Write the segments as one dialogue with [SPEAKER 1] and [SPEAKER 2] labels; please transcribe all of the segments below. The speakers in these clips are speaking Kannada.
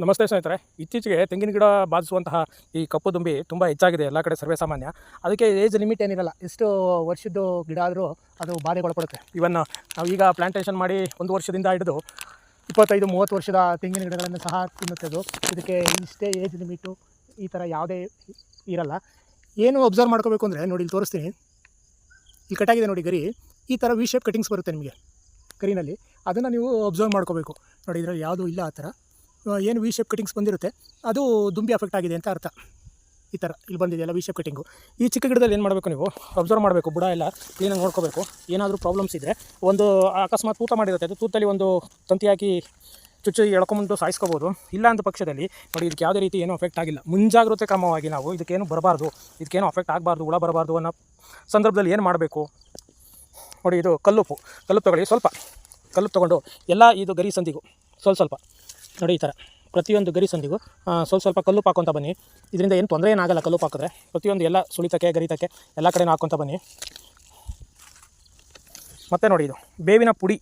[SPEAKER 1] ನಮಸ್ತೆ ಸ್ನೇಹಿತರೆ. ಇತ್ತೀಚೆಗೆ ತೆಂಗಿನ ಗಿಡ ಬಾಧಿಸುವಂತಹ ಈ ಕಪ್ಪು ದುಂಬಿ ತುಂಬ ಹೆಚ್ಚಾಗಿದೆ ಎಲ್ಲ ಕಡೆ, ಸರ್ವೇ ಸಾಮಾನ್ಯ. ಅದಕ್ಕೆ ಏಜ್ ಲಿಮಿಟ್ ಏನಿರಲ್ಲ, ಎಷ್ಟು ವರ್ಷದ್ದು ಗಿಡ ಆದರೂ ಅದು ಬಾಧೆಗೊಳಪಡುತ್ತೆ. ಇವನ್ ನಾವು ಈಗ ಪ್ಲಾಂಟೇಷನ್ ಮಾಡಿ 1 ವರ್ಷದಿಂದ ಹಿಡಿದು 25-30 ವರ್ಷದ ತೆಂಗಿನ ಗಿಡಗಳನ್ನು ಸಹ ತಿನ್ನುತ್ತದು. ಇದಕ್ಕೆ ಇಷ್ಟೇ ಏಜ್ ಲಿಮಿಟು ಈ ಥರ ಯಾವುದೇ ಇರಲ್ಲ. ಏನು ಅಬ್ಸರ್ವ್ ಮಾಡ್ಕೋಬೇಕು ಅಂದರೆ, ನೋಡಿ ಇಲ್ಲಿ ತೋರಿಸ್ತೀನಿ, ಇಲ್ಲಿ ಕಟ್ಟಾಗಿದೆ ನೋಡಿ ಗರಿ. ಈ ಥರ ವಿ ಶೇಪ್ ಕಟಿಂಗ್ಸ್ ಬರುತ್ತೆ ನಿಮಗೆ ಗರಿನಲ್ಲಿ, ಅದನ್ನು ನೀವು ಅಬ್ಸರ್ವ್ ಮಾಡ್ಕೋಬೇಕು. ನೋಡಿ ಇದರಲ್ಲಿ ಯಾವುದೂ ಇಲ್ಲ ಆ ಥರ. ಏನು ವಿ ಶೇಪ್ ಕಟಿಂಗ್ಸ್ ಬಂದಿರುತ್ತೆ ಅದು ದುಂಬಿ ಅಫೆಕ್ಟ್ ಆಗಿದೆ ಅಂತ ಅರ್ಥ. ಈ ಥರ ಇಲ್ಲಿ ಬಂದಿದೆಯಲ್ಲ ವಿ ಶೇಪ್ ಕಟಿಂಗು. ಈ ಚಿಕ್ಕ ಗಿಡದಲ್ಲಿ ಏನು ಮಾಡಬೇಕು, ನೀವು ಅಬ್ಸರ್ವ್ ಮಾಡಬೇಕು, ಬುಡ ಎಲ್ಲ ಕ್ಲೀನಾಗಿ ನೋಡ್ಕೋಬೇಕು. ಏನಾದರೂ ಪ್ರಾಬ್ಲಮ್ಸ್ ಇದ್ದರೆ, ಒಂದು ಅಕಸ್ಮಾತ್ ತೂತ ಮಾಡಿರುತ್ತೆ, ಅದು ತೂತಲ್ಲಿ ಒಂದು ತಂತಿ ಹಾಕಿ ಚುಚ್ಚು ಎಳ್ಕೊಂಬಂದು ಸಾಯಿಸ್ಕೋಬೋದು. ಇಲ್ಲ ಅಂದ ಪಕ್ಷದಲ್ಲಿ ನೋಡಿ, ಇದಕ್ಕೆ ಯಾವುದೇ ರೀತಿ ಏನೂ ಅಫೆಕ್ಟ್ ಆಗಿಲ್ಲ. ಮುಂಜಾಗ್ರತೆ ಕ್ರಮವಾಗಿ ನಾವು ಇದಕ್ಕೇನು ಬರಬಾರ್ದು, ಇದಕ್ಕೇನು ಅಫೆಕ್ಟ್ ಆಗಬಾರ್ದು, ಹುಳ ಬರಬಾರ್ದು ಅನ್ನೋ ಸಂದರ್ಭದಲ್ಲಿ ಏನು ಮಾಡಬೇಕು ನೋಡಿ. ಇದು ಕಲ್ಲುಪ್ಪು ತೊಗೊಳ್ಳಿ, ಸ್ವಲ್ಪ ಕಲ್ಲುಪ್ಪು ತೊಗೊಂಡು ಎಲ್ಲ ಇದು ಗರಿ ಸಂದಿಗೂ ಸ್ವಲ್ಪ ನೋಡಿ, ಈ ಥರ ಪ್ರತಿಯೊಂದು ಗರಿ ಸಂದಿಗೂ ಸ್ವಲ್ಪ ಕಲ್ಲುಪ್ಪು ಹಾಕ್ಕೊತ ಬನ್ನಿ. ಇದರಿಂದ ಏನು ತೊಂದರೆ ಏನಾಗಲ್ಲ. ಕಲ್ಲುಪ್ಪು ಹಾಕಿದ್ರೆ ಪ್ರತಿಯೊಂದು ಎಲ್ಲ ಸುಳಿತಕ್ಕೆ ಗರಿತಕ್ಕೆ ಎಲ್ಲ ಕಡೆನೂ ಹಾಕ್ಕೊತ ಬನ್ನಿ. ಮತ್ತು ನೋಡಿ, ಇದು ಬೇವಿನ ಪುಡಿ,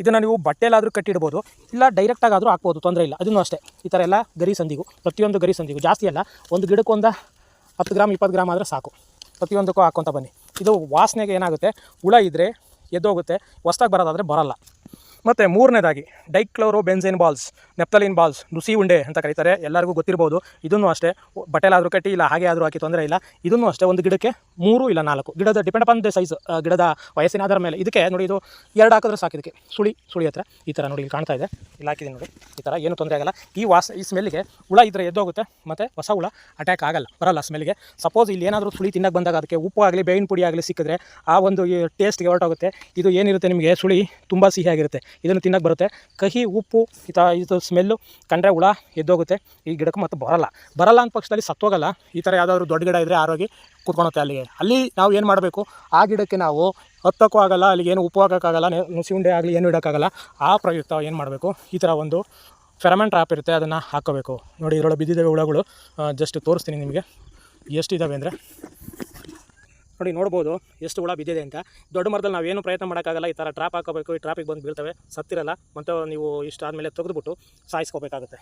[SPEAKER 1] ಇದನ್ನು ನೀವು ಬಟ್ಟೆಲಾದರೂ ಕಟ್ಟಿಡ್ಬೋದು, ಇಲ್ಲ ಡೈರೆಕ್ಟಾಗಾದರೂ ಹಾಕ್ಬೋದು, ತೊಂದರೆ ಇಲ್ಲ. ಅದನ್ನು ಅಷ್ಟೇ ಈ ಥರ ಎಲ್ಲ ಗರಿ ಸಂದಿಗೂ, ಪ್ರತಿಯೊಂದು ಗರಿ ಸಂದಿಗೂ, ಜಾಸ್ತಿ ಅಲ್ಲ, ಒಂದು ಗಿಡಕ್ಕೆ ಒಂದು 10 ಗ್ರಾಮ್ 20 ಗ್ರಾಮ್ ಆದರೆ ಸಾಕು. ಪ್ರತಿಯೊಂದಕ್ಕೂ ಹಾಕ್ಕೊತ ಬನ್ನಿ. ಇದು ವಾಸನೆಗೆ ಏನಾಗುತ್ತೆ, ಹುಳ ಇದ್ದರೆ ಎದ್ದೋಗುತ್ತೆ, ಹೊಸ್ದಾಗಿ ಬರೋದಾದರೆ ಬರಲ್ಲ. ಮತ್ತು ಮೂರನೇದಾಗಿ ಡೈಕ್ಲೋರೋ ಬೆನ್ಝೇನ್ ಬಾಲ್ಸ್, ನೆಪ್ತಲಿನ್ ಬಾಲ್ಸ್, ನುಸಿ ಉಂಡೆ ಅಂತ ಕರೀತಾರೆ, ಎಲ್ಲರಿಗೂ ಗೊತ್ತಿರ್ಬೋದು. ಇದನ್ನು ಅಷ್ಟೇ ಬಟ್ಟೆಲಾದರೂ ಕಟ್ಟಿ, ಇಲ್ಲ ಹಾಗೆ ಆದರೂ ಹಾಕಿ, ತೊಂದರೆ ಇಲ್ಲ. ಇದನ್ನು ಅಷ್ಟೇ ಒಂದು ಗಿಡಕ್ಕೆ 3 ಇಲ್ಲ 4, ಗಿಡದ ಡಿಪೆಂಡ್ ಅಪಾನ್ ದ ಸೈಜ್, ಗಿಡದ ವಯಸ್ಸಿನ ಆಧಾರ ಮೇಲೆ. ಇದಕ್ಕೆ ನೋಡಿ, ಇದು 2 ಹಾಕಿದ್ರೆ ಸಾಕು. ಇದಕ್ಕೆ ಸುಳಿ ಹತ್ರ ಈ ಥರ ನೋಡಿ, ಇಲ್ಲಿ ಕಾಣ್ತಾ ಇದೆ, ಇಲ್ಲಿ ಹಾಕಿದ್ದೀನಿ ನೋಡಿ. ಈ ಥರ ಏನು ತೊಂದರೆ ಆಗಲ್ಲ. ಈ ಸ್ಮೆಲ್ಗೆ ಹುಳ ಇದ್ದರೆ ಎದ್ದೋಗುತ್ತೆ, ಮತ್ತು ಹೊಸ ಹುಳ ಅಟ್ಯಾಕ್ ಬರಲ್ಲ ಸ್ಮೆಲ್ಗೆ. ಸಪೋಸ್ ಇಲ್ಲಿ ಏನಾದರೂ ಸುಳಿ ತಿನ್ನಕ್ಕೆ ಬಂದಾಗ ಅದಕ್ಕೆ ಉಪ್ಪು ಆಗಲಿ ಬೇವಿನ ಪುಡಿ ಆಗಲಿ ಸಿಕ್ಕಿದ್ರೆ ಆ ಒಂದು ಟೇಸ್ಟ್ಗೆ ಹೊರಟೋಗುತ್ತೆ. ಇದು ಏನಿರುತ್ತೆ ನಿಮಗೆ, ಸುಳಿ ತುಂಬ ಸಿಹಿಯಾಗಿರುತ್ತೆ, ಇದನ್ನು ತಿನ್ನಕ್ಕೆ ಬರುತ್ತೆ. ಕಹಿ ಉಪ್ಪು ಇದು ಸ್ಮೆಲ್ಲು ಕಂಡ್ರೆ ಹುಳ ಎದ್ದೋಗುತ್ತೆ, ಈ ಗಿಡಕ್ಕೆ ಮತ್ತು ಬರಲ್ಲ ಅಂದ ಪಕ್ಷದಲ್ಲಿ ಸತ್ತೋಗಲ್ಲ. ಈ ಥರ ಯಾವುದಾದ್ರು ದೊಡ್ಡ ಗಿಡ ಇದ್ದರೆ ಆರೋಗಿ ಕೂತ್ಕೊಳುತ್ತೆ ಅಲ್ಲಿ ನಾವು ಏನು ಮಾಡಬೇಕು, ಆ ಗಿಡಕ್ಕೆ ನಾವು ಹತ್ತಕ್ಕೂ ಆಗಲ್ಲ, ಅಲ್ಲಿಗೆ ಏನು ಉಪ್ಪು ಹಾಕೋಕ್ಕಾಗಲ್ಲ, ನುಸಿ ಉಂಡೆ ಆಗಲಿ ಏನು ಇಡೋಕ್ಕಾಗಲ್ಲ. ಆ ಪ್ರಯುಕ್ತ ಏನು ಮಾಡಬೇಕು, ಈ ಥರ ಒಂದು ಫೆರಮನ್ ಟ್ರಾಪ್ ಇರುತ್ತೆ, ಅದನ್ನು ಹಾಕ್ಕೋಬೇಕು. ನೋಡಿ, ಇದರೊಳಗೆ ಬಿದ್ದಿದ್ದಾವೆ ಹುಳಗಳು, ಜಸ್ಟ್ ತೋರಿಸ್ತೀನಿ ನಿಮಗೆ ಎಷ್ಟಿದ್ದಾವೆ ಅಂದರೆ. ನೋಡಿ, ನೋಡ್ಬೋದು ಎಷ್ಟು ಹುಳ ಬಿದ್ದಿದೆ ಅಂತ. ದೊಡ್ಡ ಮರದಲ್ಲಿ ನಾವೇನು ಪ್ರಯತ್ನ ಮಾಡೋಕ್ಕಾಗಲ್ಲ, ಈ ಥರ ಟ್ರಾಪ್ ಹಾಕೋಬೇಕು. ಈ ಟ್ರಾಪಿಗೆ ಬಂದು ಬೀಳ್ತವೆ, ಸತ್ತಿರಲ್ಲ. ಮತ್ತು ನೀವು ಇಷ್ಟ ಆದಮೇಲೆ ತೆಗೆದುಬಿಟ್ಟು ಸಾಯಿಸ್ಕೋಬೇಕಾಗುತ್ತೆ.